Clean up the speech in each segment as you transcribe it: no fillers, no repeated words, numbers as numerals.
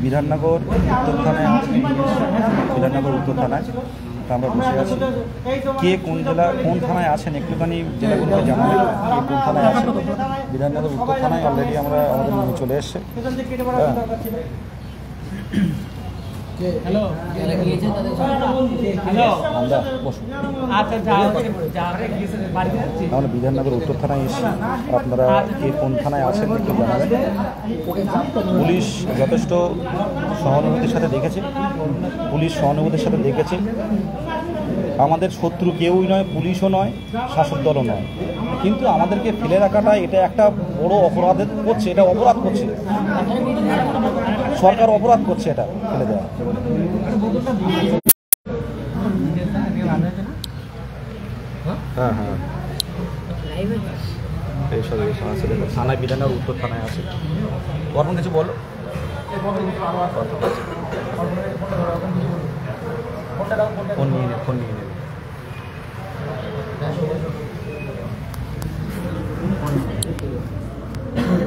বিধাননগর উত্তর থানায় বিধাননগর উত্তর থানায় আমরা বসে আছি। কে কোন জেলা কোন থানায় আছেন একটুখানি জেলাগুলোকে জানাবেন। কে কোন থানায় আছেন? বিধাননগর উত্তর থানায় অলরেডি আমরা আমাদের নিয়ে চলে এসছে। আমরা বিধাননগর উত্তর থানায় এসেছি। আপনারা কে কোন থানায় আছেন একটু জানাবেন। পুলিশ যথেষ্ট সহানুভূতির সাথে দেখেছে, পুলিশ সহানুভূতির সাথে দেখেছে। আমাদের শত্রু কেউই নয়, পুলিশও নয়, শাসক দলও নয়, কিন্তু আমাদেরকে ফেলে রাখাটা এটা একটা বড় অপরাধ করছে। এটা অপরাধ করছে, সরকার অপরাধ করছে এটা ফেলে দেওয়া। হ্যাঁ হ্যাঁ এইসব আছে থানায়, বিধাননগর উত্তর থানায় আছে। কখন কিছু বলো, ফোন নিয়ে নেবে, ফোন নিয়ে নেবে।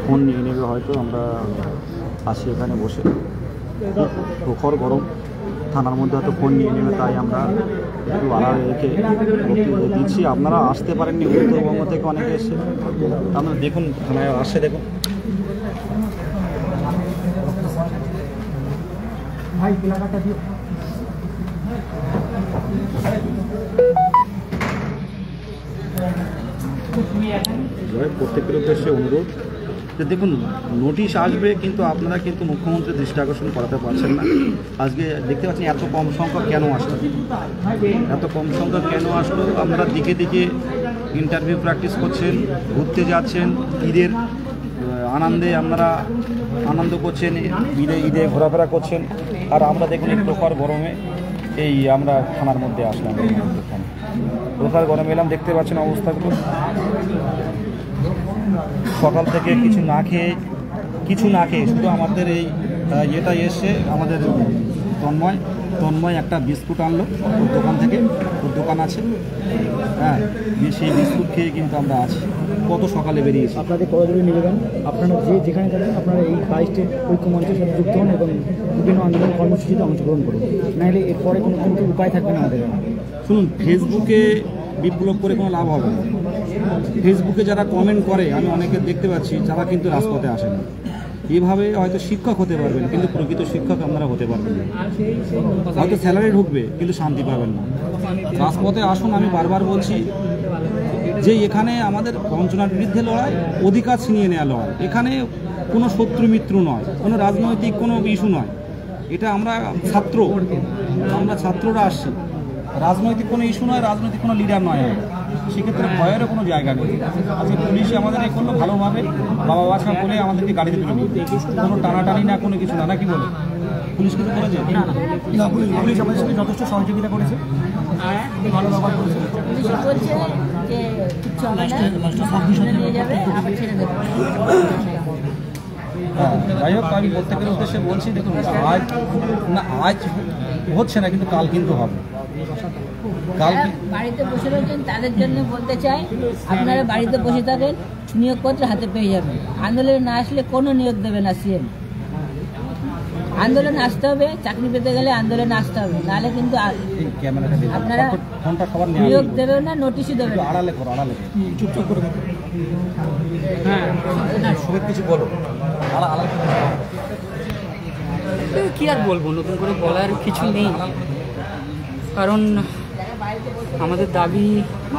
ফোন নিয়ে নেবে হয়তো। আমরা আছি এখানে বসে, প্রখর গরম, থানার মধ্যে হয়তো ফোন নিয়ে নেবে, তাই আমরা একটু আড়ালে রেখে দিচ্ছি। আপনারা আসতে পারেননি, উত্তরবঙ্গ থেকে অনেকে এসে আপনারা দেখুন, থানায় আসে দেখুন। প্রত্যেকের উদ্দেশ্যে অনুরোধ যে দেখুন, নোটিশ আসবে কিন্তু আপনারা কিন্তু মুখ্যমন্ত্রীর দৃষ্টি আকর্ষণ করাতে পারছেন না। আজকে দেখতে পাচ্ছেন এত কম সংখ্যক কেন আসলো, এত কম সংখ্যক কেন আসলো। আপনারা দিকে দিকে ইন্টারভিউ প্র্যাকটিস করছেন, ঘুরতে যাচ্ছেন, ঈদের আনন্দে আপনারা আনন্দ করছেন, ঈদে ঘোরাফেরা করছেন। আর আমরা দেখুন এই প্রখর গরমে এই আমরা থানার মধ্যে আসলাম। প্রখর গরমে এলাম, দেখতে পাচ্ছেন অবস্থাগুলো। সকাল থেকে কিছু না খেয়ে শুধু আমাদের এই ইয়েটা এসে আমাদের তন্ময় একটা বিস্কুট আনলো ওর দোকান থেকে, ওর দোকান আছে, হ্যাঁ, সেই বিস্কুট খেয়ে কিন্তু আমরা আছি। কত সকালে বেরিয়েছি। আপনাদের করজোড়ে নিবেদন, আপনারা যেখানে থাকেন আপনারা এই 22টি ঐক্যমঞ্চের সাথে যুক্ত হন এবং বিভিন্ন আন্দোলন কর্মসূচিতে অংশগ্রহণ করুন, নাহলে এরপরে কোনো কিন্তু উপায় থাকবে না আমাদের। শুনুন, ফেসবুকে বিপ্লব করে কোনো লাভ হবে না। ফেসবুকে যারা কমেন্ট করে আমি অনেকে দেখতে পাচ্ছি, যারা কিন্তু রাজপথে আসে না। এভাবে হয়তো শিক্ষক হতে পারবেন, কিন্তু প্রকৃত শিক্ষক আপনারা হতে পারবেন না। হয়তো স্যালারি ঢুকবে, কিন্তু শান্তি পাবেন না। রাজপথে আসুন, আমি বারবার বলছি যে এখানে আমাদের বঞ্চনার বিরুদ্ধে লড়াই, অধিকার ছিনিয়ে নেওয়া লড়াই। এখানে কোনো শত্রু মিত্র নয়, কোনো রাজনৈতিক কোনো ইস্যু নয়। এটা আমরা ছাত্ররা আসছি, রাজনৈতিক কোনো ইস্যু নয়, রাজনৈতিক কোনো লিডার নয়। সেক্ষেত্রে ভয়েরও কোনো জায়গা নেই। আজকে পুলিশে আমাদের এই করলো ভালোভাবে, বাবা বাছা বলে আমাদেরকে গাড়িতে তুলে নিই, কোনো টানাটানি না, কোনো কিছু না, নাকি বলে পুলিশ কিছু করেছে না? পুলিশ আমাদের সাথে যথেষ্ট সহযোগিতা করেছে, ভালো ব্যবহার করেছে। যাই হোক, আমি প্রত্যেকের উদ্দেশ্যে বলছি, দেখুন আজ হচ্ছে না, কিন্তু কাল কিন্তু হবে। বাড়িতে বসে রয়েছেন তাদের জন্য বলতে চাই, আপনারা বাড়িতে বসে থাকেন, নিয়োগপত্র হাতে পেয়ে যাবেন। আন্দোলনে না আসলে কোনো নিয়োগ দেবে না সিএম। আন্দোলনে আসতে হবে, চাকরি পেতে গেলে আন্দোলনে আসতে হবে, নাহলে কিন্তু আপনারা নিয়োগ দেবে না, নোটিশই দেবে না। চুপচাপ করে হ্যাঁ, কিছু বলো। কি আর বলবো, নতুন করে বলার কিছু নেই, কারণ আমাদের দাবি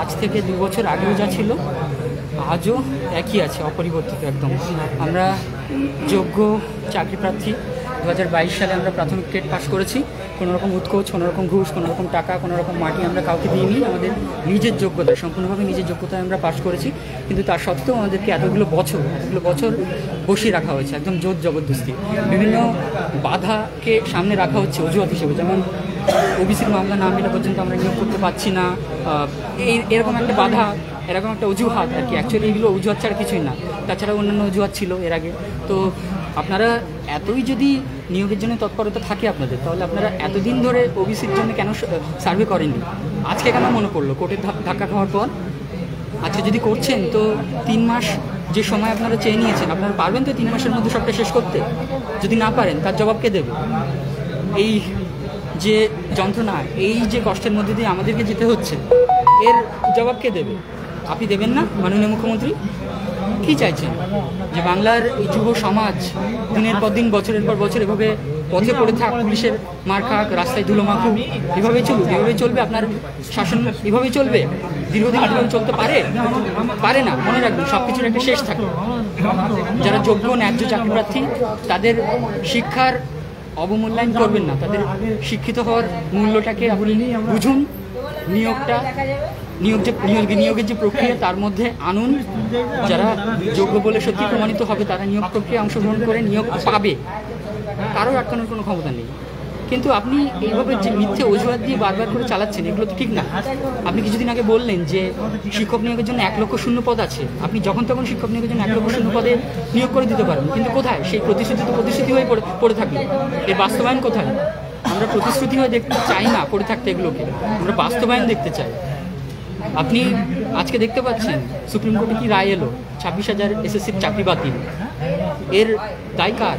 আজ থেকে 2 বছর আগেও যা ছিল আজও একই আছে, অপরিবর্তিত একদম। আমরা যোগ্য চাকরি প্রার্থী। 2022 সালে আমরা প্রাথমিক টেট পাস করেছি। কোনোরকম উৎকোচ, কোনোরকম ঘুষ, কোনোরকম টাকা, কোনোরকম মাটি আমরা কাউকে দিইনি। আমাদের নিজের যোগ্যতায়, সম্পূর্ণভাবে নিজের যোগ্যতায় আমরা পাস করেছি। কিন্তু তার সত্ত্বেও আমাদেরকে এতগুলো বছর বসিয়ে রাখা হয়েছে, একদম জোর জবরদস্তি। বিভিন্ন বাধাকে সামনে রাখা হচ্ছে অজুহাত হিসেবে, যেমন ওবিসির মামলা না মেলা পর্যন্ত আমরা নিয়োগ করতে পারছি না, এরকম একটা বাধা, এরকম একটা অজুহাত আর কি। অ্যাকচুয়ালি এগুলো অজুহাত ছাড়া কিছুই না, তাছাড়া অন্যান্য অজুহাত ছিল এর আগে। তো আপনারা এতই যদি নিয়োগের জন্য তৎপরতা থাকে আপনাদের, তাহলে আপনারা এতদিন ধরে ওবিসির জন্য কেন সার্ভে করেননি? আজকে কেন মনে পড়লো কোর্টের ধাক্কা খাওয়ার পর? আজকে যদি করছেন তো 3 মাস যে সময় আপনারা চেয়ে নিয়েছেন, আপনারা পারবেন তো 3 মাসের মধ্যে সবটা শেষ করতে? যদি না পারেন তার জবাব কে দেবে? এই যে যন্ত্রণা, এই যে কষ্টের মধ্যে দিয়ে আমাদেরকে যেতে হচ্ছে, এর জবাব কে দেবে? আপনি দেবেন না মাননীয় মুখ্যমন্ত্রী? কী চাইছেন? যে বাংলার এই যুব সমাজ দিনের পর দিন, বছরের পর বছর এভাবে পথে পড়ে থাক, পুলিশের মার খাক, রাস্তায় ধুলো মাখুক, এভাবেই চলুক? এভাবেই চলবে আপনার শাসন? এভাবেই চলবে? দীর্ঘদিন এভাবে চলতে পারে না। মনে রাখবেন, সব কিছুর একটা শেষ থাকে। যারা যোগ্য ন্যায্য চাকরিপ্রার্থী, তাদের শিক্ষার অবমূল্যায়ন করবেন না, তাদের শিক্ষিত হওয়ার মূল্যটাকে আপনি বুঝুন। নিয়োগের যে প্রক্রিয়া, তার মধ্যে আনুন। যারা যোগ্য বলে সত্যি প্রমাণিত হবে, তারা নিয়োগ প্রক্রিয়া অংশগ্রহণ করে নিয়োগ পাবে, কারোর আটকানোর কোনো ক্ষমতা নেই। কিন্তু আপনি এইভাবে যে মিথ্যে অজুহাত দিয়ে বারবার করে চালাচ্ছেন, এগুলো তো ঠিক না। আপনি কিছুদিন আগে বললেন যে শিক্ষক নিয়োগের জন্য 1 লক্ষ শূন্য পদ আছে, আপনি যখন তখন শিক্ষক নিয়োগের জন্য 1 লক্ষ শূন্য পদে নিয়োগ করে দিতে পারেন। কিন্তু কোথায় সেই প্রতিশ্রুতি? তো প্রতিশ্রুতি হয়ে পড়ে থাকবে, এর বাস্তবায়ন কোথায়? আমরা প্রতিশ্রুতি হয়ে দেখতে চাই না পড়ে থাকতে, এগুলোকে আমরা বাস্তবায়ন দেখতে চাই। আপনি আজকে দেখতে পাচ্ছেন সুপ্রিম কোর্টে কি রায় এলো, 26,000 এসএসসির চাকরি বাতিল। এর দায় কার?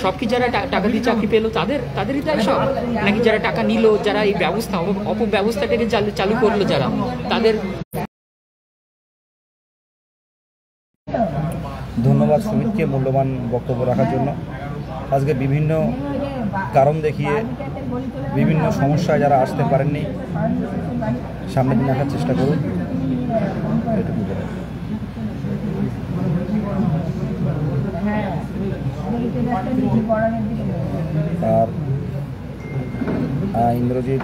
সব কি যারা টাকা দিয়ে চাকরি পেলো তাদেরই দায় সব? নাকি যারা টাকা নিল, যারা এই ব্যবস্থা অপব্যবস্থাটাকে চালু করলো, যারা তাদের? ধন্যবাদ সুমিতকে মূল্যবান বক্তব্য রাখার জন্য। আজকে বিভিন্ন কারণ দেখিয়ে বিভিন্ন সমস্যায় যারা আসতে পারেননি, সামনের দিন আসার চেষ্টা করুন, এটুকু বলে। আর ইন্দ্রজিৎ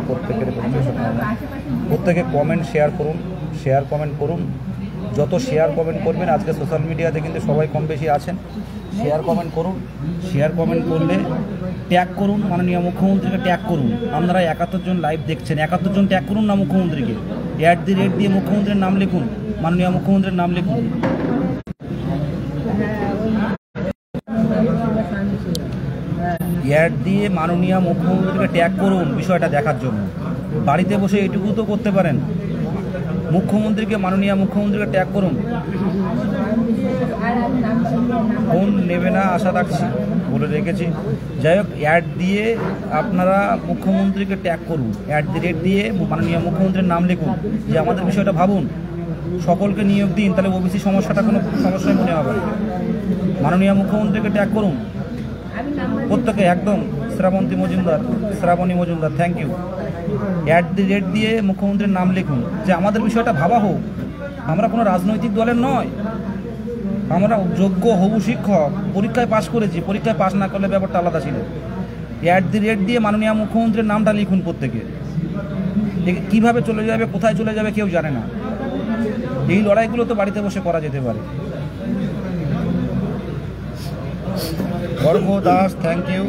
প্রত্যেকে কমেন্ট শেয়ার করুন। যত শেয়ার কমেন্ট করবেন, আজকে সোশ্যাল মিডিয়াতে কিন্তু সবাই কম বেশি আছেন, শেয়ার কমেন্ট করলে ট্যাগ করুন, মাননীয় মুখ্যমন্ত্রীকে ট্যাগ করুন। আপনারা 71 জন লাইভ দেখছেন, 71 জন ট্যাগ করুন না মুখ্যমন্ত্রীকে, @ দিয়ে মুখ্যমন্ত্রীর নাম লিখুন, মাননীয় মুখ্যমন্ত্রীর নাম লিখুন। দিয়ে মাননীয় মুখ্যমন্ত্রীকে ট্যাগ করুন বিষয়টা দেখার জন্য। বাড়িতে বসে এটুকু তো করতে পারেন, মাননীয় মুখ্যমন্ত্রীকে ট্যাগ করুন। ফোন নেবে না আশা রাখছি, বলে রেখেছি। যাই হোক, দিয়ে আপনারা মুখ্যমন্ত্রীকে ট্যাগ করুন, @ দিয়ে মাননীয় মুখ্যমন্ত্রীর নাম লিখুন, যে আমাদের বিষয়টা ভাবুন, সকলকে নিয়োগ দিন, তাহলে ওবিসি সমস্যাটা কোনো সমস্যায় মনে হবে। মাননীয় মুখ্যমন্ত্রীকে ট্যাগ করুন প্রত্যেকে, একদম। Shrabani Majumdar, thank you. @ দিয়ে মুখ্যমন্ত্রীর নাম লিখুন, যে আমাদের বিষয়টা ভাবা হোক। আমরা কোনো রাজনৈতিক দলের নয়, আমরা যোগ্য হবু শিক্ষক, পরীক্ষায় পাশ করেছি, পরীক্ষায় পাশ না করলে ব্যাপারটা আলাদা ছিল। @ দিয়ে মাননীয় মুখ্যমন্ত্রীর নামটা লিখুন প্রত্যেকে। কীভাবে চলে যাবে, কোথায় চলে যাবে কেউ জানে না। এই লড়াইগুলো তো বাড়িতে বসে করা যেতে পারে। অর্ঘ্য দাস, থ্যাংক ইউ।